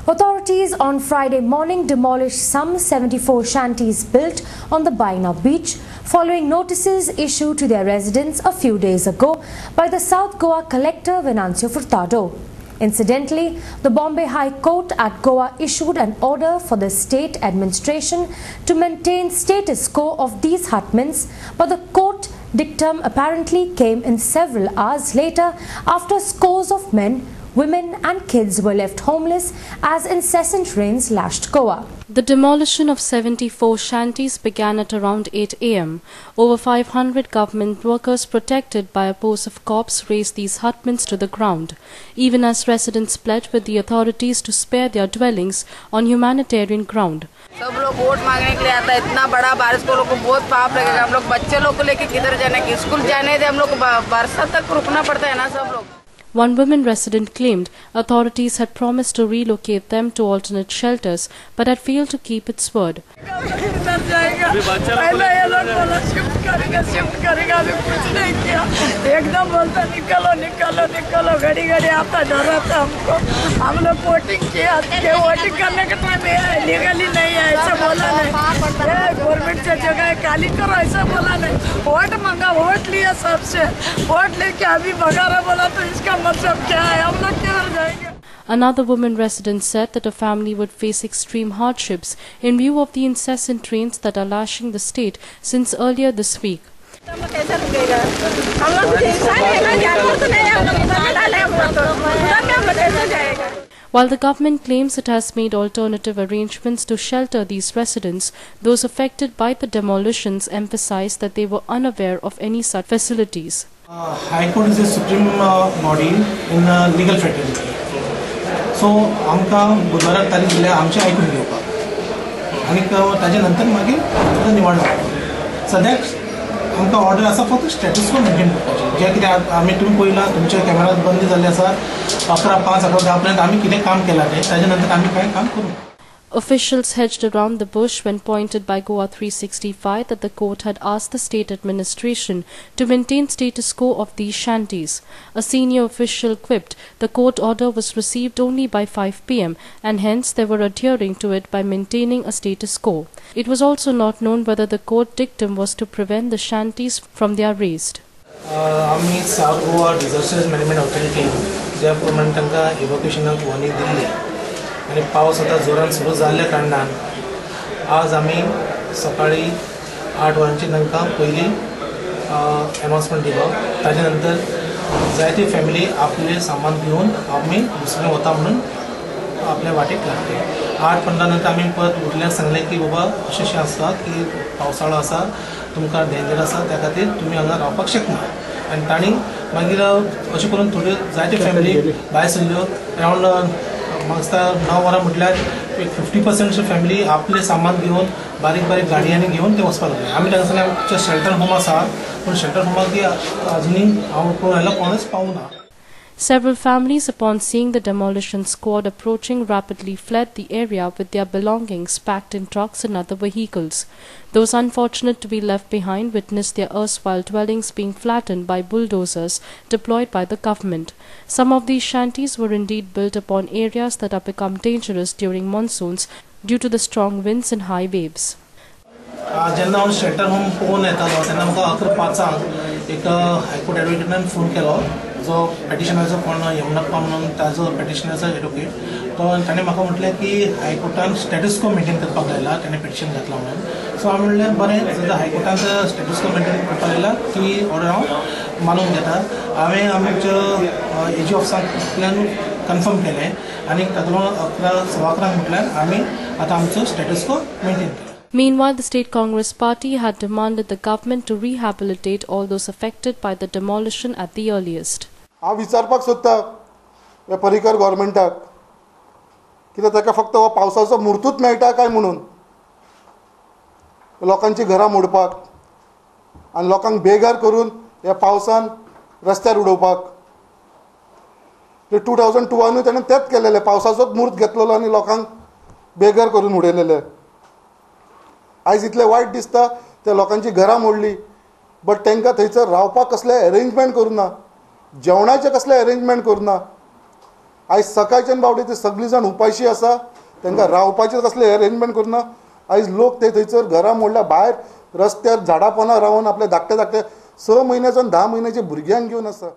Authorities on Friday morning demolished some 74 shanties built on the Baina beach following notices issued to their residents a few days ago by the South Goa collector Venancio Furtado. Incidentally, the Bombay High Court at Goa issued an order for the state administration to maintain status quo of these hutments, but the court dictum apparently came in several hours later after scores of men, women and kids were left homeless as incessant rains lashed Goa. The demolition of 74 shanties began at around 8 a.m. Over 500 government workers protected by a post of cops raised these hutments to the ground, even as residents pled with the authorities to spare their dwellings on humanitarian ground. सब लोग vote मांगने के लिए आता है, इतना बड़ा बारिश को लोग को बहुत पाप लगेगा। हम लोग बच्चे लोग को लेके किधर जाने की स्कूल जाने दे, हम लोग को बरसात तक रुकना पड़ता है ना सब लोग। One woman resident claimed authorities had promised to relocate them to alternate shelters but had failed to keep its word. एकदम बोलता निकलो निकलो निकलो घड़ी घड़ी आता डर था हमको। हम लोग वोटिंग किया, वोटिंग करने के टाइम लीगली नहीं है ऐसा बोला नहीं। गवर्नमेंट से जगह खाली करो ऐसा बोला नहीं। वोट मांगा, वोट लिया सबसे, वोट लेके अभी भगा रहा बोला तो इसका मतलब क्या है? हम लोग किधर जाएंगे? Another woman resident said that a family would face extreme hardships in view of the incessant rains that are lashing the state since earlier this week. While the government claims it has made alternative arrangements to shelter these residents, those affected by the demolitions emphasized that they were unaware of any such facilities. High Court is a supreme body in legal fraternity. So, आमकां बुधवाराक तारीख दिल्या आमचे आयकून घेवपाक आनी ताजे नंतर मागीर निवड जावपाक. सद्याक आमकां ऑर्डर आसा फक्त स्टेटस को मेंटेन करपाचें. जें कितें आमी तुमी पळयलां तुमच्या कॅमेरात बंद जाल्लें आसा 11:05 पर्यंत आमी कितें काम केलां तें ताजे नंतर आमी कांय काम करूं. Officials hedged around the bush when pointed by Goa 365 that the court had asked the state administration to maintain status quo of these shanties. A senior official quipped the court order was received only by 5 p.m. and hence they were adhering to it by maintaining a status quo. It was also not known whether the court dictum was to prevent the shanties from their raised. आमी South Goa Disaster Management Authority ज्या प्रमाणे तांकां evacuationक warning Delhi आणि पावस आता जोरान सुरू जाल्ल्या कारणान आज आमी सकाळी 8 वरांचेर तांकां पयली अनाउन्समेंट दिलो. ताजे नंतर जायते फॅमिली आपले सामान घेवन आमी दुसरें वता म्हणून आपल्या वाटेक लागले. 8:15 नंतर आमी परत उठल्यार सांगलें की बाबा अशें आसा की पावसाळो आसा, तुमकां डेंजर आसा, त्या खातीर तुमी हांगा रावपाक शकना. आनी तांणी मागीर अशें करून थोड्यो जायते फॅमिली भायर सरल्यो. अरावंड मागता 9 वरां म्हटल्यार एक 50% फॅमिली आपले सामान घेवन बारीक बारीक गाडयांनी घेवन ते वचपाक लागले. आमी तांकां सांगलें आमच्या शेल्टर होम आसा पूण शेल्टर होमाक अजुनूय हांव कोण आयलो कोणूच पावूना. Several families, upon seeing the demolition squad approaching, rapidly fled the area with their belongings packed in trucks and other vehicles. Those unfortunate to be left behind witnessed their erstwhile dwellings being flattened by bulldozers deployed by the government. Some of these shanties were indeed built upon areas that have become dangerous during monsoons due to the strong winds and high waves. जेन्ना हांव shelter home पळोवन येतालो तेन्ना म्हाका 11:05 एक high court एडवोकेटान phone केलो. जो पेटिशनराचो कोण यमुनप्पा म्हणून ताजो पेटिशनराचो एडवोकेट तो ताणें म्हाका म्हटलें की हायकोर्टान स्टेटस को मेंटेन करपाक लायला, ताणें पेटिशन घातला म्हणून. सो हांव म्हणलें बरें जर हायकोर्टान स्टेटस को मेंटेन करपाक लायला ती ऑर्डर हांव मानून घेता. हांवें आमच्या एजी ऑफिसांतल्यान कन्फर्म केलें आनी तातूंत 11:15 म्हटल्यार आमी आतां आमचो स्टेटस को मेंटेन केला. Meanwhile, the state Congress party had demanded the government to rehabilitate all those affected by the demolition at the earliest. हांव विचारपाक सोदतां ह्या पर्रीकर गव्हर्मेंटाक कित्याक ताका फक्त हो पावसाचो मुर्तूच मेळटा काय म्हणून लोकांची घरां मोडपाक आनी लोकांक बेघर करून ह्या पावसान रस्त्यार उडोवपाक. 2002 ताणें तेंच केलेलें, पावसाचोच मुर्त घेतलेलो आनी लोकांक बेघर करून उडयलेले. आयज इतलें वायट दिसता त्या लोकांची घरां मोडली बट तांकां थंयसर रावपाक कसलें अरेंजमेंट करूं ना, जेवणाचें कसलें अरेंजमेंट करूं ना. आयज सकाळच्यान बावटे ते सगळीं जाण उपाशी आसा, तांकां रावपाचें कसलें अरेंजमेंट करना. आयज लोक ते थंयसर घरां मोडल्या, भायर रस्त्यार झाडां पोंदां रावन आपले धाकटे धाकटे 6 म्हयन्याचो 10 म्हयन्याच्या भुरग्यांक घेवन आसा.